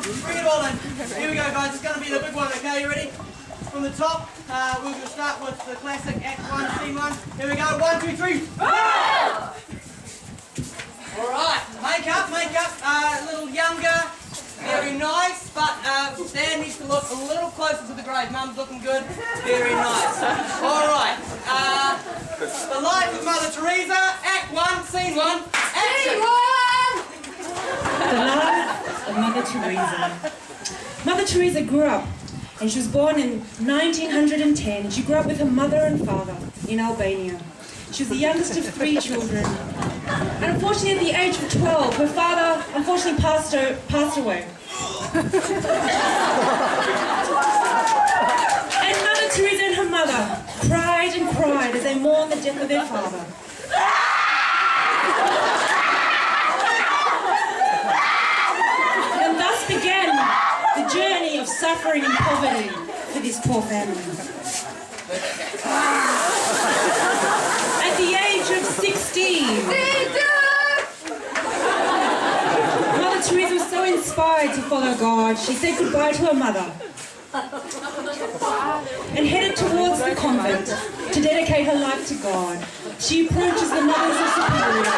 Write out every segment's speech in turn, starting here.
Bring it all in. Here we go, guys. It's going to be the big one, okay? You ready? From the top, we're going to start with the classic Act 1, Scene 1. Here we go. 1, 2, 3. Alright, makeup. A little younger. Very nice, but Stan needs to look a little closer to the grave. Mum's looking good. Very nice. Alright. The Life of Mother Teresa, Act 1, Scene 1. Action! The life of Mother Teresa. Mother Teresa grew up, and she was born in 1910. She grew up with her mother and father in Albania. She was the youngest of 3 children. And unfortunately, at the age of 12, her father unfortunately passed away. And Mother Teresa and her mother cried and cried as they mourned the death of their father. And thus began the journey of suffering and poverty for this poor family. At the age of 16, Mother Teresa was so inspired to follow God, she said goodbye to her mother and headed towards the convent to dedicate her life to God. She approaches the Mothers of Superior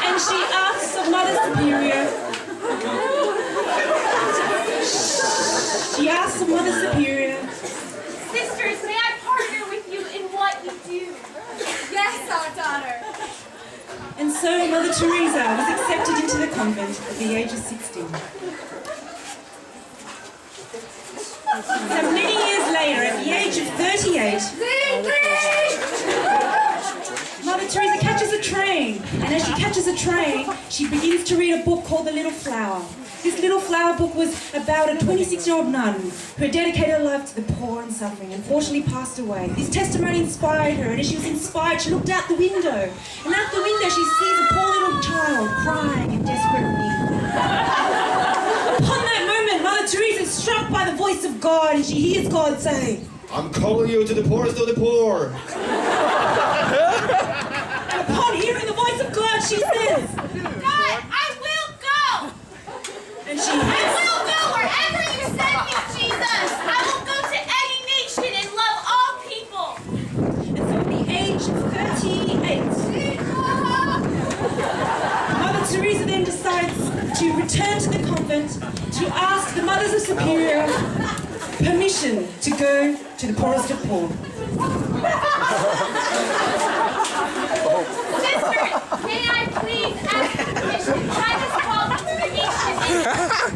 and she asks of Mother Superior, Sisters, may I partner with you in what you do? Yes, our daughter. And so Mother Teresa was accepted into the convent at the age of 16. So many years later, at the age of 38, Mother Teresa catches a train. And as she catches a train, she begins to read a book called The Little Flower. This Little Flower book was about a 26-year-old nun who had dedicated her life to the poor and suffering and unfortunately passed away. This testimony inspired her, and as she was inspired, she looked out the window. And out the window, she sees a poor little child crying in desperate need. Upon that moment, Mother Teresa is struck by the voice of God, and she hears God say, "I'm calling you to the poorest of the poor." And upon hearing the voice of God, she says, God, I will go. and she I will go wherever you send me, Jesus. I will go to any nation and love all people. And so at the age of 38, Mother Teresa then decides to return to the convent to ask the Mothers of Superior permission to go to the poorest of poor. Sisters, may I please ask permission? I just called for the nation.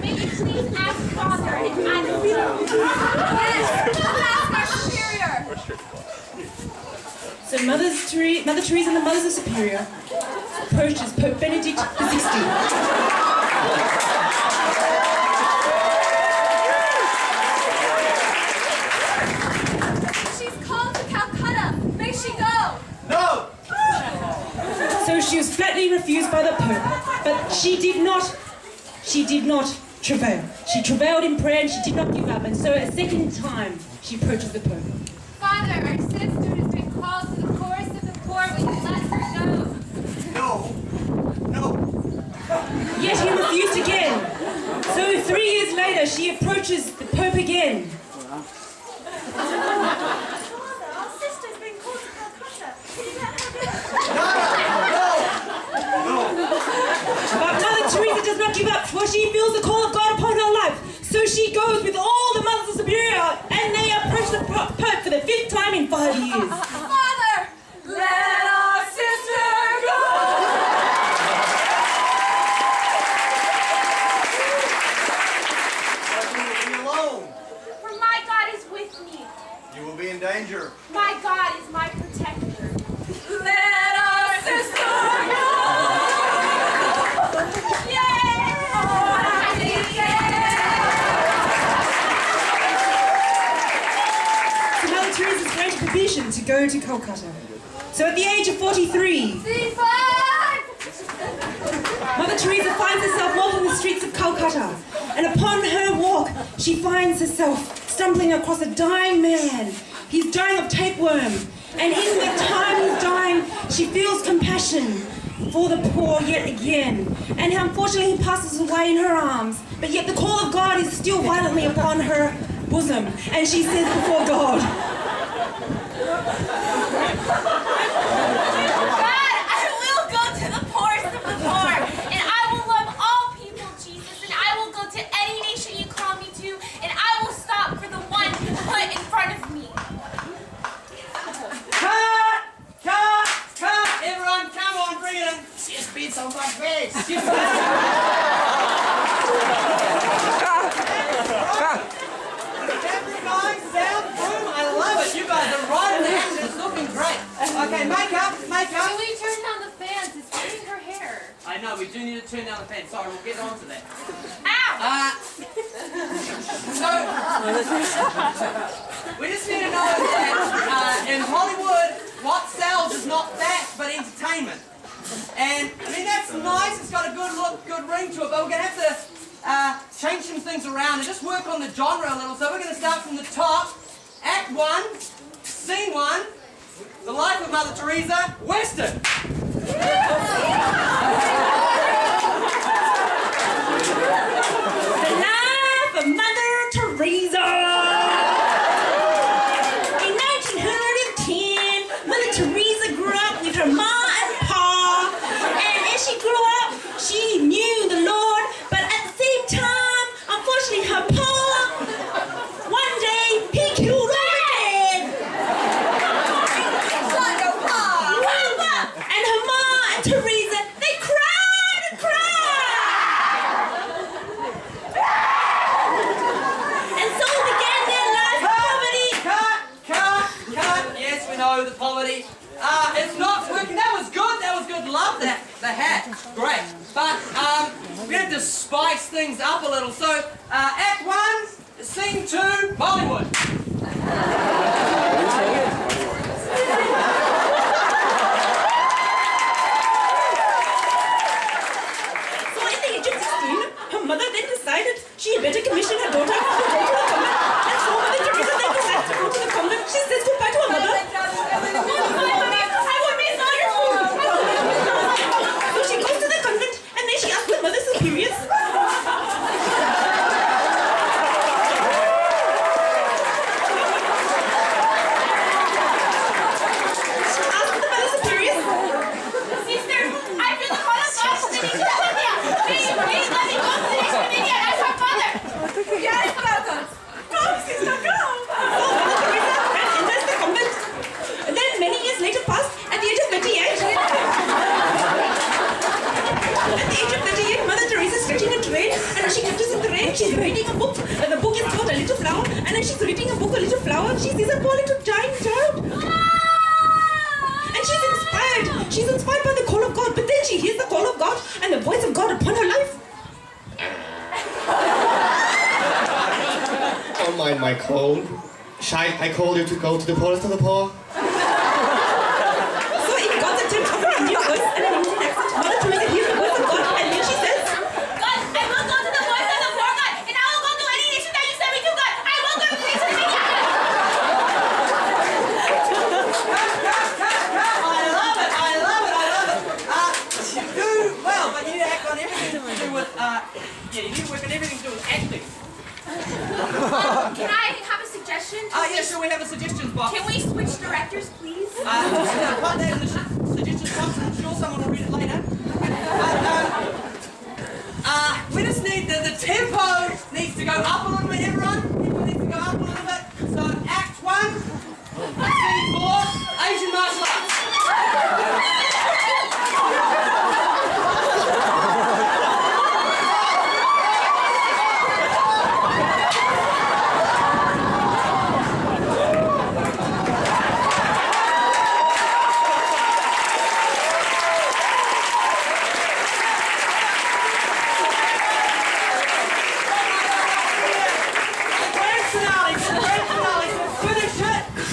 May you please ask Father if I will go? Yes, ask our superior. So Mother Teresa and the Mothers of Superior approaches Pope Benedict XVI. So she was flatly refused by the Pope, but she did not travail. She travailed in prayer and she did not give up, and so a second time she approaches the Pope. Father, our sister has been called to the poorest of the poor. Will you let her go? No. Yet he refused again. So 3 years later she approaches the Pope again. But Mother Teresa does not give up, for she feels the call of God upon her life. So she goes with all the Mothers of Superior, and they approach the Pope for the 5th time in 5 years. Father, let our sister go! You will be alone. For my God is with me. You will be in danger. My God is my protector. Let our sister go! Yay! So Mother Teresa's granted permission to go to Calcutta. So at the age of 43, Mother Teresa finds herself walking the streets of Calcutta, and upon her walk, she finds herself stumbling across a dying man. He's dying of tapeworm, and in the time he's dying, she feels compassion, for the poor yet again, and how unfortunately he passes away in her arms, but yet the call of God is still violently upon her bosom, and she says before God, God, I will go to the poorest of the poor, and I will love all people, Jesus, and I will go to any nation you call me to, and I will stop for the one you put in front of me. Cut! Cut! Cut! Everyone, come on, bring it in. She spits on my face. Every nice soundproof. I love it. You guys are right in the action. It's looking great. Okay, makeup. Can we turn down the fans? It's burning her hair. I know, we do need to turn down the fan. Sorry, we'll get on to that. Ow! So, we just need to know that in Hollywood, what sells is not facts, but entertainment. And, I mean, that's nice. It's got a good look, good ring to it, but we're going to have to change some things around and just work on the genre a little. So we're going to start from the top. Act 1, Scene 1, The Life of Mother Teresa, Western. the life of Mother Teresa. In 1910, Mother Teresa grew up with her ma and pa, and as she grew up, she knew the Lord, but at the same time, unfortunately, her pa, one day, he killed her dead. And her ma and Teresa, they cried and cried. And so began their life of poverty. Cut! Yes, we know the poverty. It's not working. That was good. Love that. The hat. Great. But we have to spice things up a little. So, Act 1, Scene 2, Bollywood. So at the age of 16, her mother then decided she had better commission her daughter to go to the convent. And so Mother Teresa then decided to go to the convent. She says goodbye to her mother. So she goes to the convent and then she asks the Mother Superiors. Sister, I feel the call of God to the nation of India. Please, let me go to the nation of India as her father. Yes, welcome. Come, sister, come. So Mother Teresa enters the convent. And then many years later passed at the age of 38. At the age of 38, Mother Teresa is stretching a tray, and as she touches the tray, she's writing a book, and the book is called A Little Flower, and as she's reading a book, A Little Flower, she sees a poor little dying child. And she's inspired by the call of God, but then she hears the call of God and the voice of God upon her life. Don't mind my cold. I called you to go to the poorest of the poor. So in God's attempt over a new voice and an Indian accent, Mother Teresa hears the voice of God, and then she says, God, I will go to the voice of the poor, God, and I will go to any nation that you send me to, God. I will go to the nation of India. You do well, but you need to act on everything to do with, you need to work on everything to do with acting. Can I have a suggestion? Yeah, sure, we have a suggestions box. Can we switch directors, please? Put that in the suggestions box, and I'm sure someone will read it later. We just need, the tempo needs to go up a little bit, everyone. Tempo needs to go up a little bit. So, Act 1, Scene 4, Asian martial arts.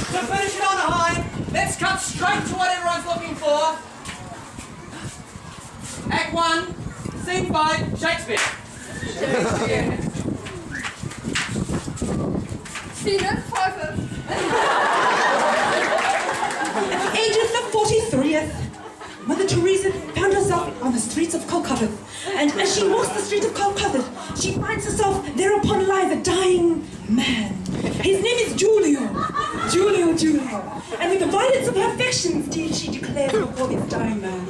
To finish it on a high, let's cut straight to what everyone's looking for. Act 1, Scene 5, Shakespeare. at the age of the 43th, Mother Teresa found herself the streets of Calcutta. And as she walks the streets of Calcutta, she finds herself thereupon lies a dying man. His name is Julio. Julio. And with the violence of her affections did she declare before this dying man.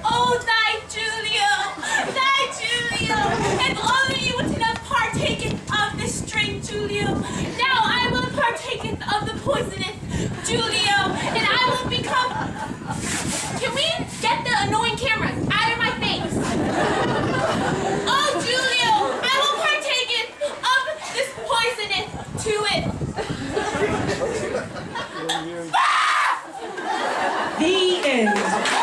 Oh, thy Julio, if only you would have partaken of this drink, Julio. Now I will partake of the poisonous, Julio, and I will become... Can we get the annoying cameras out of my face? Oh, Julio, I will partake of this poisonous to it. The end.